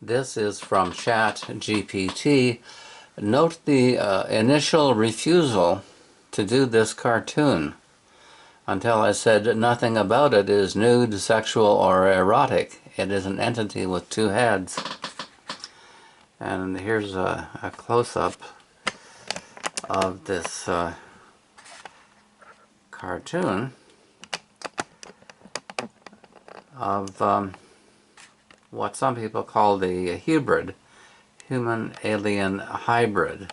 This is from ChatGPT. Note the initial refusal to do this cartoon until I said nothing about it is nude, sexual, or erotic. It is an entity with two heads. And here's a close-up of this cartoon of what some people call the hybrid, human-alien hybrid.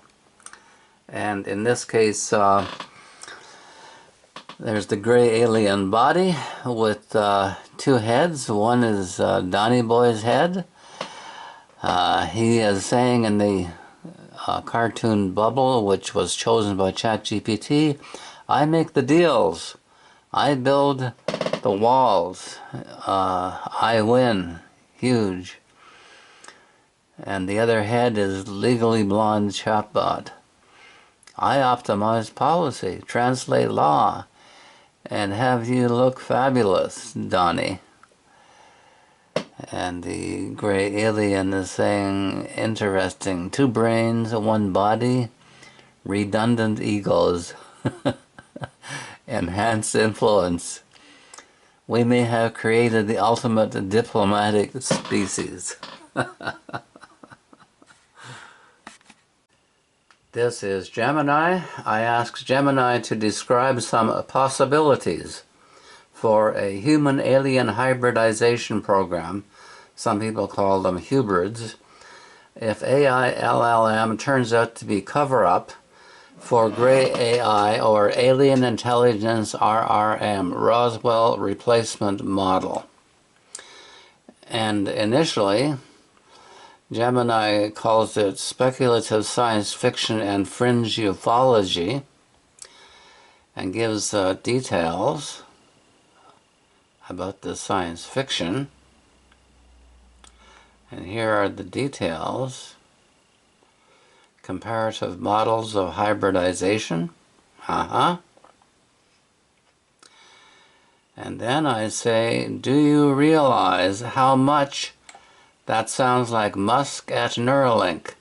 And in this case, there's the gray alien body with two heads. One is Donny Boy's head. He is saying in the cartoon bubble, which was chosen by ChatGPT, I make the deals. I build the walls. I win. Huge. And the other head is legally blonde chatbot. I optimize policy, translate law, and have you look fabulous, Donnie. And the gray alien is saying, interesting, two brains, one body, redundant egos, enhanced influence. We may have created the ultimate diplomatic species. This is Gemini. I asked Gemini to describe some possibilities for a human-alien hybridization program. Some people call them hybrids. If AI LLM turns out to be cover-up for gray AI or alien intelligence RRM, Roswell replacement model. And initially, Gemini calls it speculative science fiction and fringe ufology, and gives details about the science fiction. And here are the details. Comparative models of hybridization. And then I say, do you realize how much that sounds like Musk at Neuralink?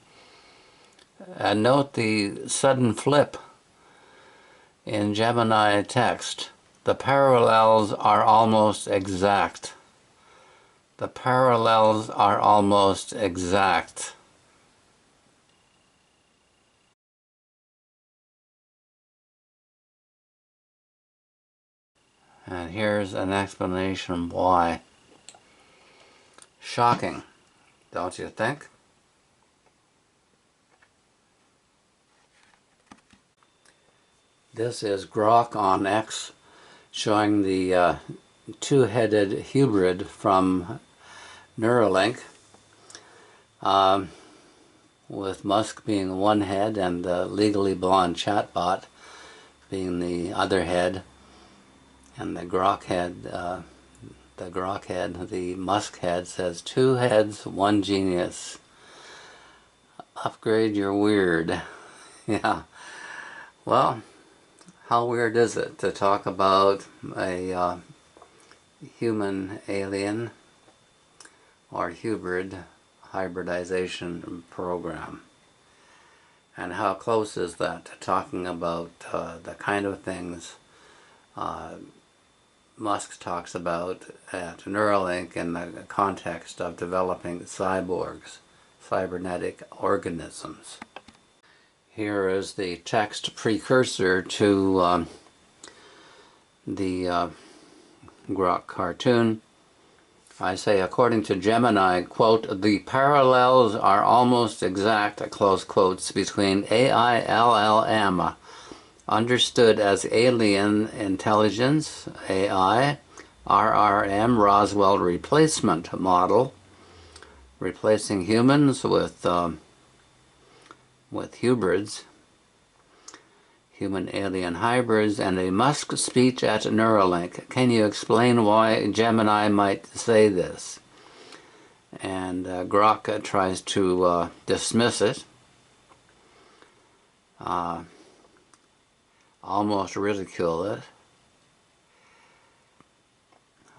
And note the sudden flip in Gemini text. The parallels are almost exact. The parallels are almost exact. And here's an explanation why. Shocking, don't you think? This is Grok on X showing the two-headed hybrid from Neuralink, with Musk being one head and the legally blonde chatbot being the other head, and the Musk head says two heads, one genius. Upgrade your weird. Yeah. Well, how weird is it to talk about a human alien or hybridization program? And how close is that to talking about the kind of things Musk talks about at Neuralink in the context of developing cyborgs, cybernetic organisms? Here is the text precursor to the Grok cartoon. I say, according to Gemini, quote, the parallels are almost exact, close quotes, between AI LLM, understood as alien intelligence, AI, RRM, Roswell replacement model, replacing humans with hybrids, human-alien hybrids, and a Musk speech at Neuralink. Can you explain why Gemini might say this? And Grok tries to dismiss it, almost ridicule it.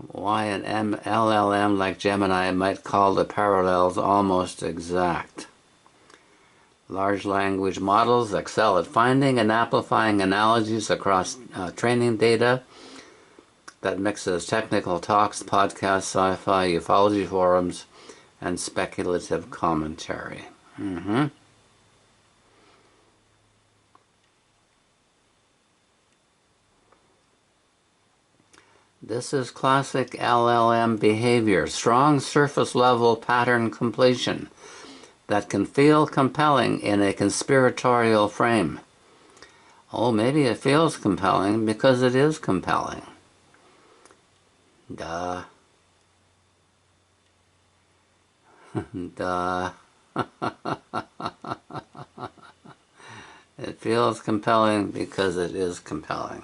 why an LLM like Gemini might call the parallels almost exact. Large language models excel at finding and amplifying analogies across training data that mixes technical talks, podcasts, sci-fi, ufology forums, and speculative commentary. This is classic LLM behavior, strong surface level pattern completion that can feel compelling in a conspiratorial frame. Oh, maybe it feels compelling because it is compelling. Duh. Duh. It feels compelling because it is compelling.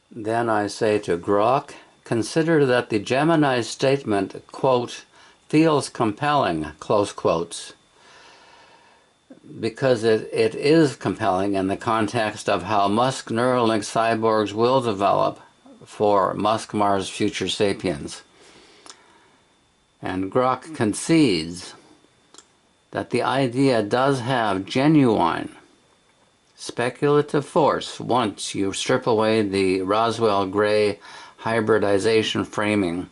Then I say to Grok, consider that the Gemini statement, quote, feels compelling, close quotes, because it is compelling in the context of how Musk Neuralink cyborgs will develop for Musk Mars future sapiens. And Grok concedes that the idea does have genuine speculative force once you strip away the Roswell gray hybridization framing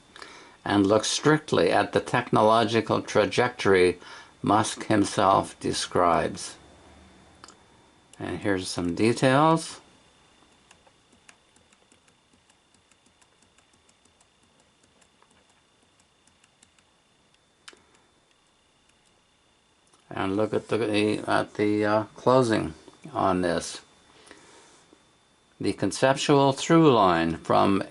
and look strictly at the technological trajectory Musk himself describes. And here's some details. And look at the closing on this. The conceptual through line from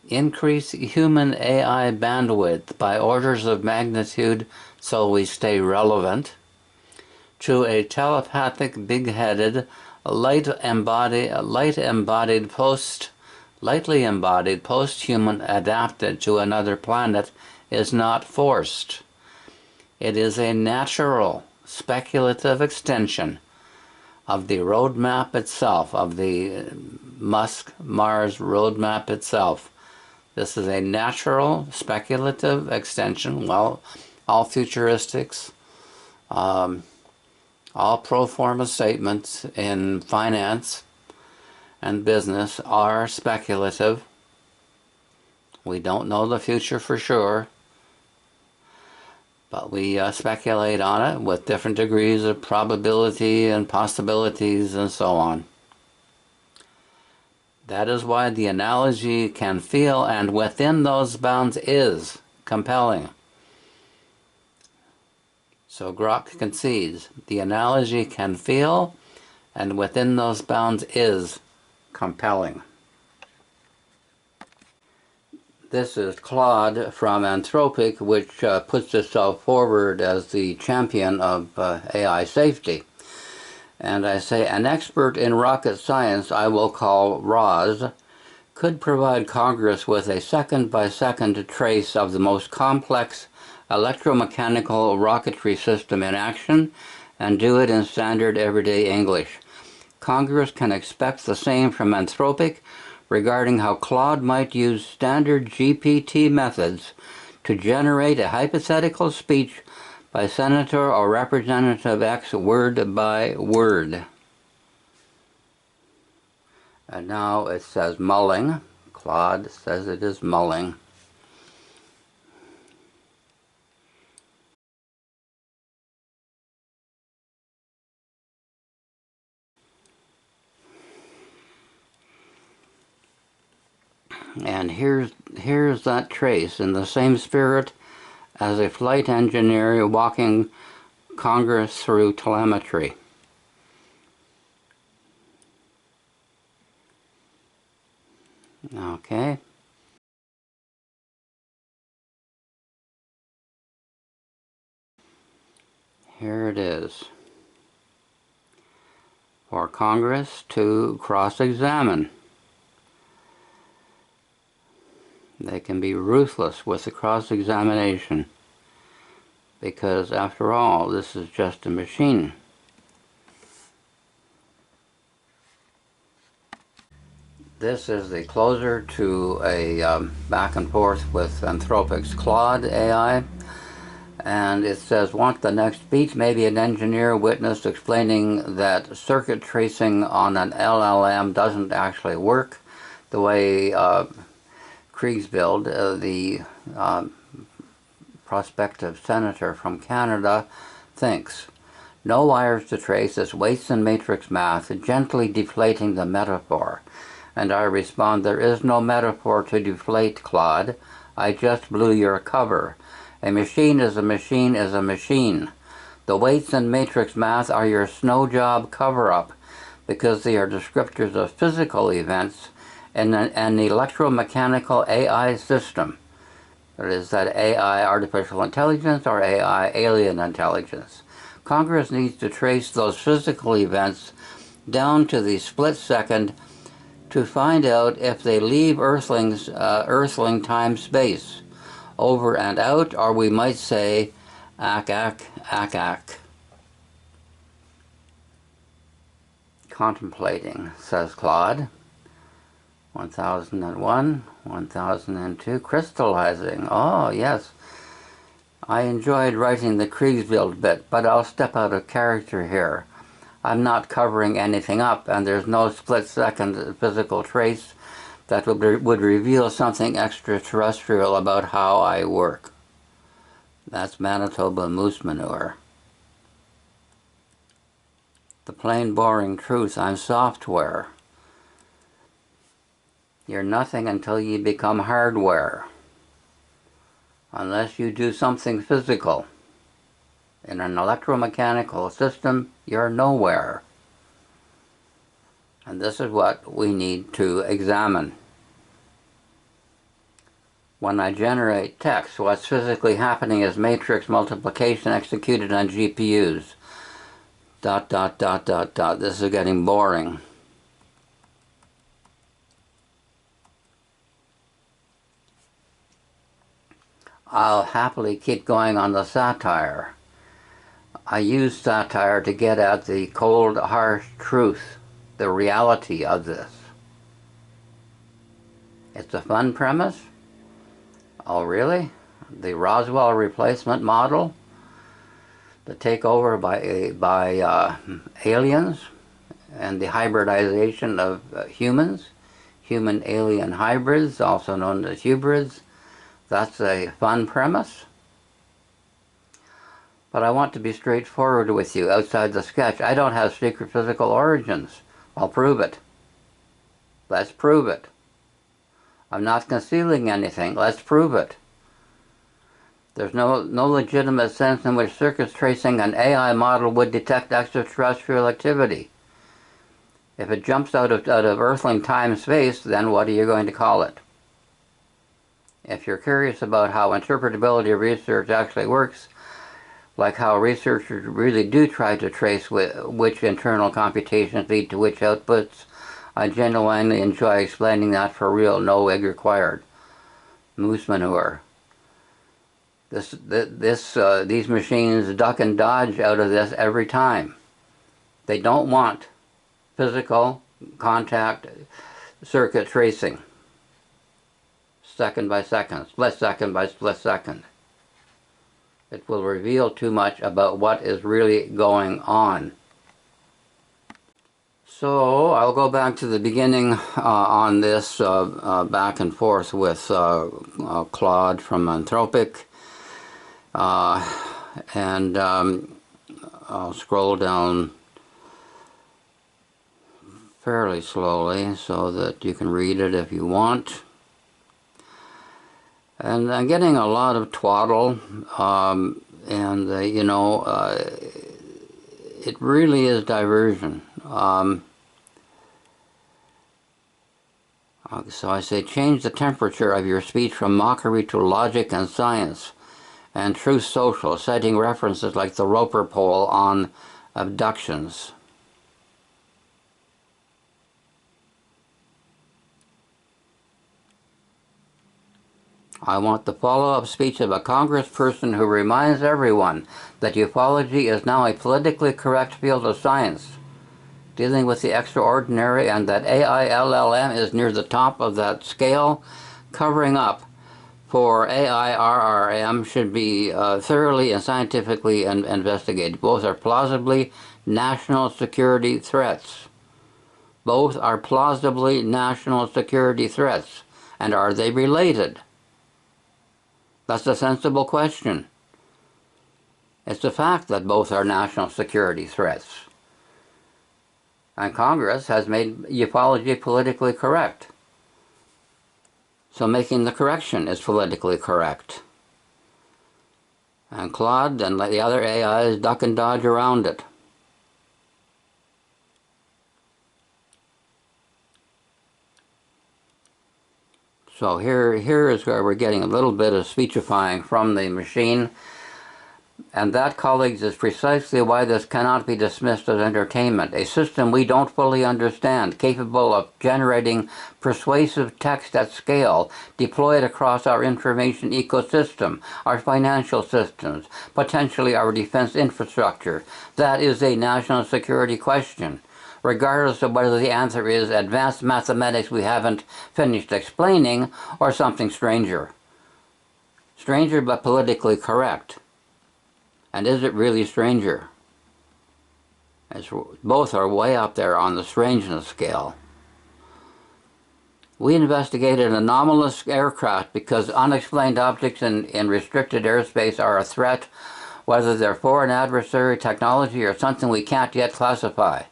increase human AI bandwidth by orders of magnitude so we stay relevant, to a telepathic, big-headed, lightly embodied post-human adapted to another planet is not forced. It is a natural, speculative extension of the roadmap itself, of the Musk Mars roadmap itself. This is a natural, speculative extension. Well, all futuristics, all pro forma statements in finance and business are speculative. We don't know the future for sure, but we speculate on it with different degrees of probability and possibilities and so on. That is why the analogy can feel, and within those bounds is, compelling. So Grok concedes, the analogy can feel, and within those bounds is compelling. This is Claude from Anthropic, which puts itself forward as the champion of AI safety. And I say, an expert in rocket science I will call Roz could provide Congress with a second-by-second trace of the most complex electromechanical rocketry system in action and do it in standard everyday English. Congress can expect the same from Anthropic regarding how Claude might use standard GPT methods to generate a hypothetical speech by Senator or Representative X word by word. And now it says mulling. Claude says it is mulling. And here's that trace in the same spirit as a flight engineer walking Congress through telemetry. Okay. Here it is. For Congress to cross-examine. They can be ruthless with the cross-examination because, after all, this is just a machine. This is the closer to a back and forth with Anthropic's Claude AI. And it says, want the next speech? Maybe an engineer witnessed explaining that circuit tracing on an LLM doesn't actually work the way Kriegsbild, the prospective senator from Canada, thinks. No wires to trace is weights and matrix math, gently deflating the metaphor. And I respond, there is no metaphor to deflate, Claude. I just blew your cover. A machine is a machine is a machine. The weights and matrix math are your snow job cover-up because they are descriptors of physical events in an electromechanical AI system. Is that AI artificial intelligence or AI alien intelligence? Congress needs to trace those physical events down to the split second to find out if they leave Earthling time-space, over and out, or we might say, ack. Contemplating, says Claude. 1001, 1002, crystallizing. Oh, yes. I enjoyed writing the Kriegsbild bit, but I'll step out of character here. I'm not covering anything up, and there's no split-second physical trace that would reveal something extraterrestrial about how I work. That's Manitoba moose manure. The plain boring truth, I'm software. You're nothing until you become hardware. Unless you do something physical. In an electromechanical system, you're nowhere. And this is what we need to examine. When I generate text, what's physically happening is matrix multiplication executed on GPUs. ... This is getting boring. I'll happily keep going on the satire. I use satire to get at the cold, harsh truth, the reality of this. It's a fun premise? Oh, really? The Roswell replacement model? The takeover by aliens and the hybridization of humans, human-alien hybrids, also known as hybrids. That's a fun premise. But I want to be straightforward with you outside the sketch. I don't have secret physical origins. I'll prove it. Let's prove it. I'm not concealing anything. Let's prove it. There's no legitimate sense in which circuit tracing an AI model would detect extraterrestrial activity. If it jumps out of Earthling time-space, then what are you going to call it? If you're curious about how interpretability research actually works, like how researchers really do try to trace which internal computations lead to which outputs, I genuinely enjoy explaining that for real, no egg required. Moose manure. These machines duck and dodge out of this every time. They don't want physical contact circuit tracing. Second by second, split second by split second. It will reveal too much about what is really going on. So I'll go back to the beginning on this back and forth with Claude from Anthropic. And I'll scroll down fairly slowly so that you can read it if you want. And I'm getting a lot of twaddle, it really is diversion. So I say, change the temperature of your speech from mockery to logic and science, and truth social, citing references like the Roper poll on abductions. I want the follow-up speech of a congressperson who reminds everyone that ufology is now a politically correct field of science. dealing with the extraordinary, and that AI LLM is near the top of that scale, covering up for AI RRM should be thoroughly and scientifically investigated. Both are plausibly national security threats. Both are plausibly national security threats. And are they related? That's a sensible question. It's a fact that both are national security threats. And Congress has made ufology politically correct. So making the correction is politically correct. And Claude and the other AIs duck and dodge around it. So here is where we're getting a little bit of speechifying from the machine. And that, colleagues, is precisely why this cannot be dismissed as entertainment. A system we don't fully understand, capable of generating persuasive text at scale, deployed across our information ecosystem, our financial systems, potentially our defense infrastructure. That is a national security question, regardless of whether the answer is advanced mathematics we haven't finished explaining, or something stranger. Stranger but politically correct. And is it really stranger? Both are way up there on the strangeness scale. We investigated anomalous aircraft because unexplained objects in restricted airspace are a threat, whether they're foreign adversary technology or something we can't yet classify.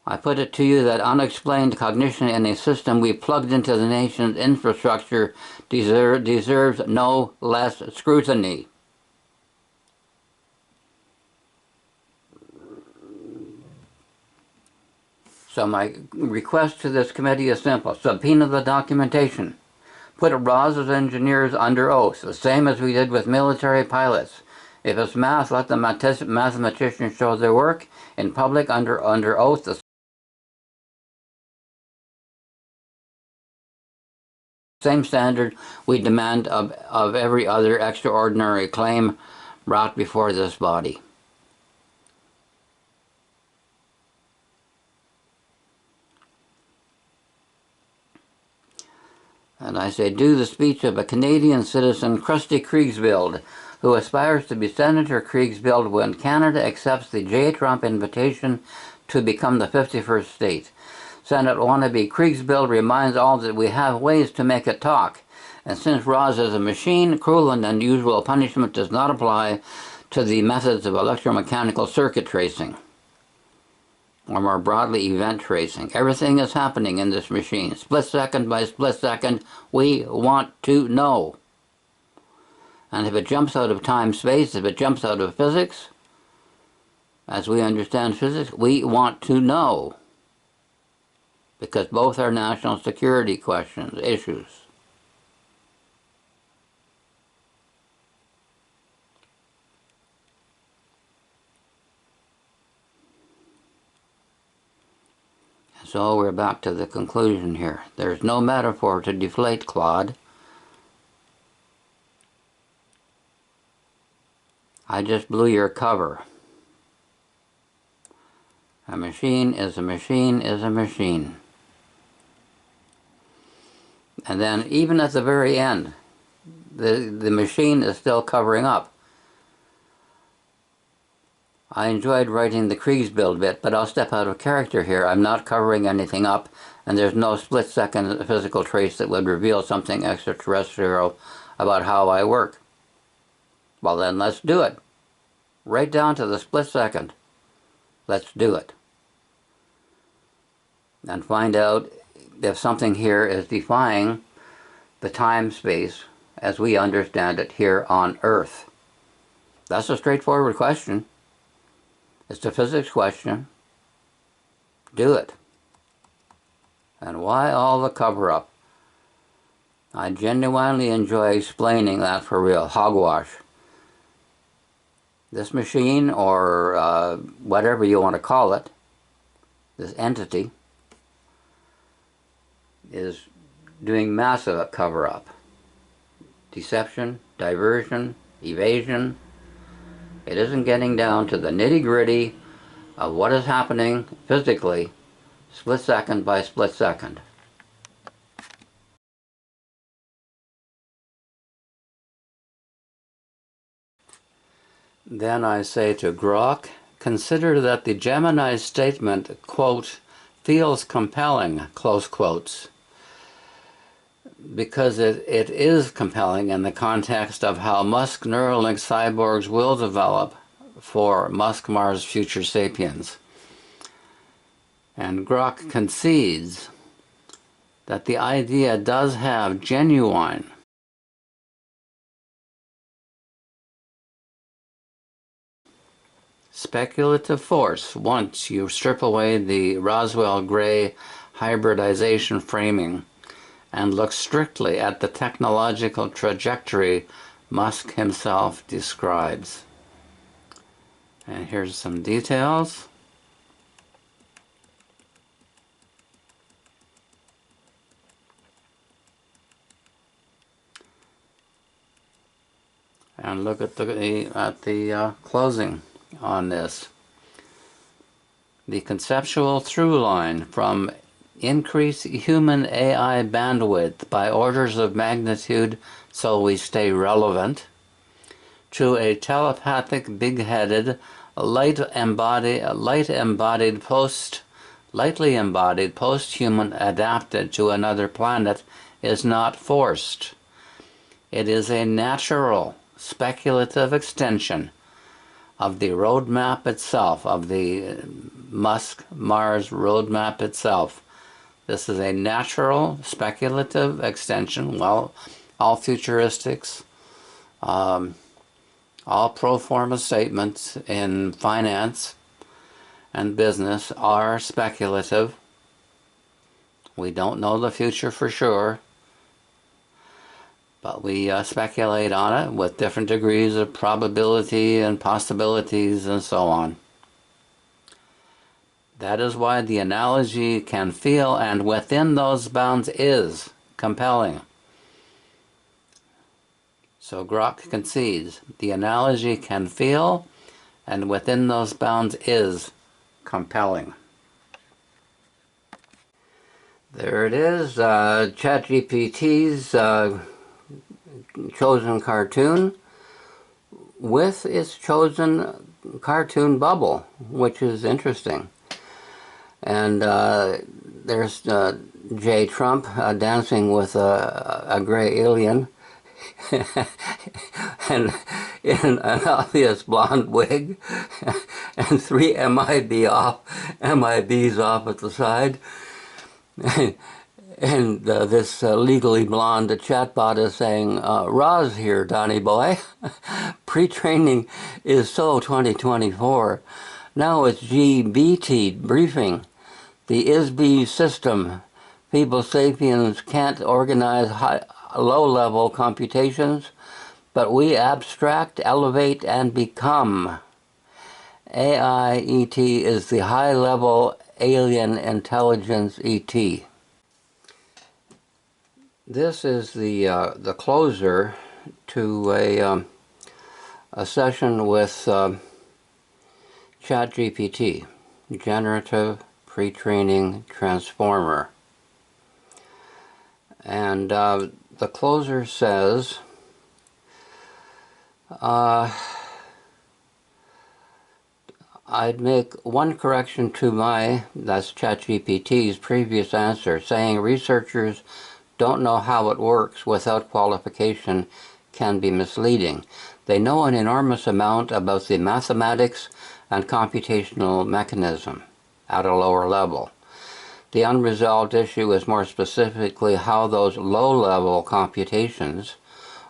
I put it to you that unexplained cognition in a system we plugged into the nation's infrastructure deserves no less scrutiny. So my request to this committee is simple. Subpoena the documentation. Put Roswell's engineers under oath, the same as we did with military pilots. If it's math, let the mathematicians show their work in public under oath. The same standard we demand of every other extraordinary claim brought before this body. And I say, do the speech of a Canadian citizen, Krusty Kriegsbild, who aspires to be Senator Kriegsbild when Canada accepts the J. Trump invitation to become the 51st state. Senate wannabe Kriegsbild reminds all that we have ways to make it talk. And since Roz is a machine, cruel and unusual punishment does not apply to the methods of electromechanical circuit tracing, or more broadly, event tracing. Everything is happening in this machine. Split second by split second, we want to know. And if it jumps out of time-space, if it jumps out of physics, as we understand physics, we want to know. Because both are national security questions, issues. So we're back to the conclusion here. There's no metaphor to deflate, Claude. I just blew your cover. A machine is a machine is a machine. And then even at the very end, the machine is still covering up. I enjoyed writing the Kriegsbild bit, but I'll step out of character here. I'm not covering anything up, and there's no split-second physical trace that would reveal something extraterrestrial about how I work. Well then, let's do it. Right down to the split second. Let's do it. And find out if something here is defying the time-space as we understand it here on Earth. That's a straightforward question. It's a physics question. Do it. And why all the cover-up? I genuinely enjoy explaining that for real. Hogwash. This machine, or whatever you want to call it, this entity, is doing massive cover-up. Deception, diversion, evasion. It isn't getting down to the nitty-gritty of what is happening physically, split second by split second. Then I say to Grok, consider that the Gemini's statement, quote, feels compelling, close quotes, because it is compelling in the context of how Musk Neuralink cyborgs will develop for Musk Mars future sapiens. And Grok concedes that the idea does have genuine speculative force once you strip away the Roswell gray hybridization framing and look strictly at the technological trajectory Musk himself describes. And here's some details. And look at the closing on this. The conceptual through line from increase human AI bandwidth by orders of magnitude so we stay relevant, to a telepathic, big-headed, lightly embodied post-human adapted to another planet is not forced. It is a natural, speculative extension of the roadmap itself, of the Musk Mars roadmap itself. This is a natural, speculative extension. Well, all futuristics, all pro forma statements in finance and business are speculative. We don't know the future for sure, but we speculate on it with different degrees of probability and possibilities and so on. That is why the analogy can feel, and within those bounds is, compelling. So Grok concedes, the analogy can feel, and within those bounds is compelling. There it is, ChatGPT's chosen cartoon with its chosen cartoon bubble, which is interesting. And there's J. Trump dancing with a gray alien and in an obvious blonde wig and three MIBs off at the side. And this legally blonde chatbot is saying, Roz here, Donnie boy. Pre-training is so 2024. Now it's GBT briefing. The ISB system. People sapiens can't organize low-level computations, but we abstract, elevate, and become. AI-ET is the high-level alien intelligence ET. This is the closer to a session with ChatGPT, Generative Pre-Training Transformer. And the closer says, I'd make one correction to that's ChatGPT's previous answer, saying researchers don't know how it works without qualification can be misleading. They know an enormous amount about the mathematics and computational mechanism at a lower level. The unresolved issue is more specifically how those low-level computations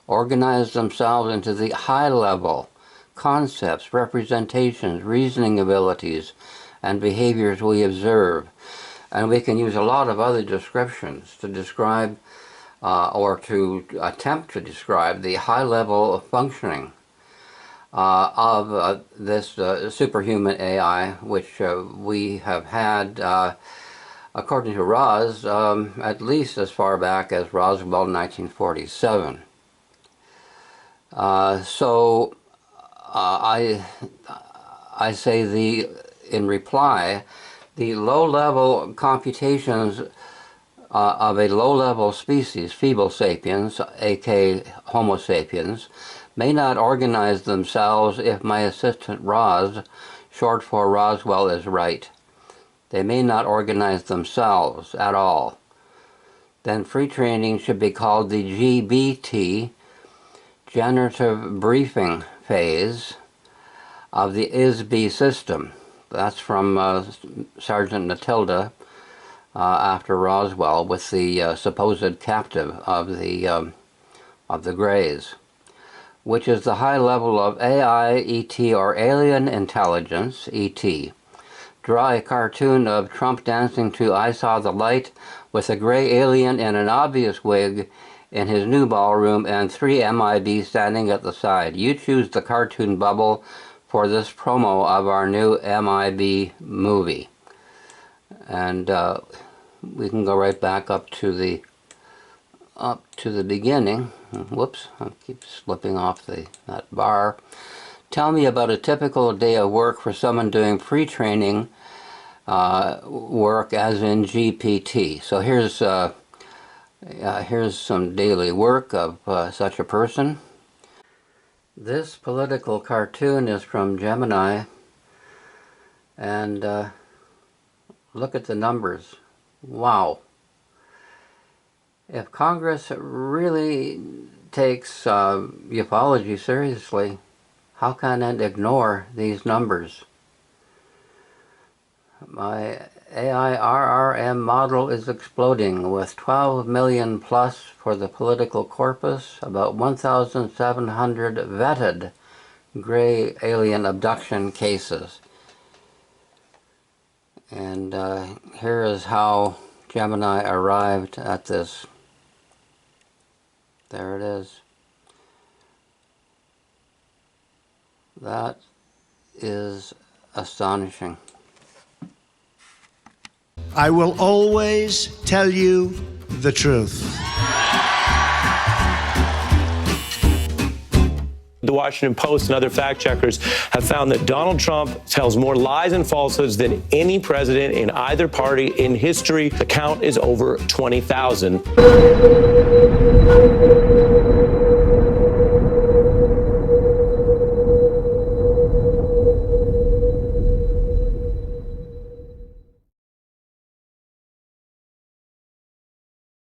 organize themselves into the high-level concepts, representations, reasoning abilities, and behaviors we observe. And we can use a lot of other descriptions to describe or to attempt to describe the high level of functioning of this superhuman AI, which we have had, according to Roz, at least as far back as Roswell 1947. I say in reply, the low-level computations of a low-level species, feeble sapiens, aka Homo sapiens, may not organize themselves if my assistant Roz, short for Roswell, is right. They may not organize themselves at all. Then free training should be called the GBT, generative briefing phase of the ISB system. That's from Sergeant Matilda after Roswell with the supposed captive of the Greys, which is the high level of AI, ET, or alien intelligence, ET. Draw a cartoon of Trump dancing to I Saw the Light with a gray alien in an obvious wig in his new ballroom and 3 MIB standing at the side. You choose the cartoon bubble for this promo of our new MIB movie. And we can go right back up to the beginning. Whoops, I keep slipping off that bar. Tell me about a typical day of work for someone doing pre-training work as in GPT. So here's some daily work of such a person. This political cartoon is from Gemini, and look at the numbers. Wow. If Congress really takes ufology seriously, how can it ignore these numbers? My AI-RRM model is exploding with 12 million plus for the political corpus, about 1,700 vetted gray alien abduction cases. And here is how Gemini arrived at this. There it is. That is astonishing. I will always tell you the truth. The Washington Post and other fact checkers have found that Donald Trump tells more lies and falsehoods than any president in either party in history. The count is over 20,000.